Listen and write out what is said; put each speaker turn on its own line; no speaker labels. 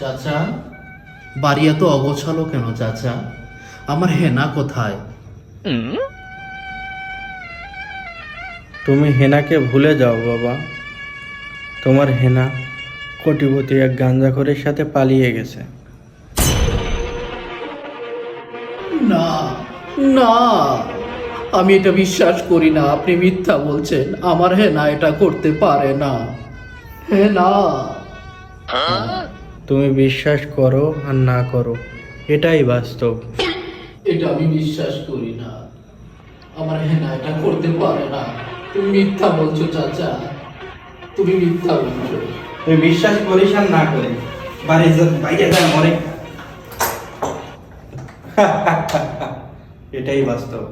চাচা, বাড়ি এত অগোছালো কেন চাচা? আমার হেনা কোথায়?
তুমি হেনাকে ভুলে যাও বাবা। তোমার হেনা কোটিপতি এক গাঁজাখোরের সাথে পালিয়ে গেছে।
না, না, আমি এটা বিশ্বাস করি না। আপনি মিথ্যা বলছেন। আমার হেনা এটা করতে পারে না। হেনা।
তুমি বিশ্বাস করো আর না করো, এটাই বাস্তব।
এটা আমি বিশ্বাস করি না। আমার হেনা এটা করতে পারে না। তুমি মিথ্যা বলছো চাচা, তুমি মিথ্যা বলছো।
তুই বিশ্বাস করিস আর না করিস, বাইরে যায় মরে। এটাই বাস্তব।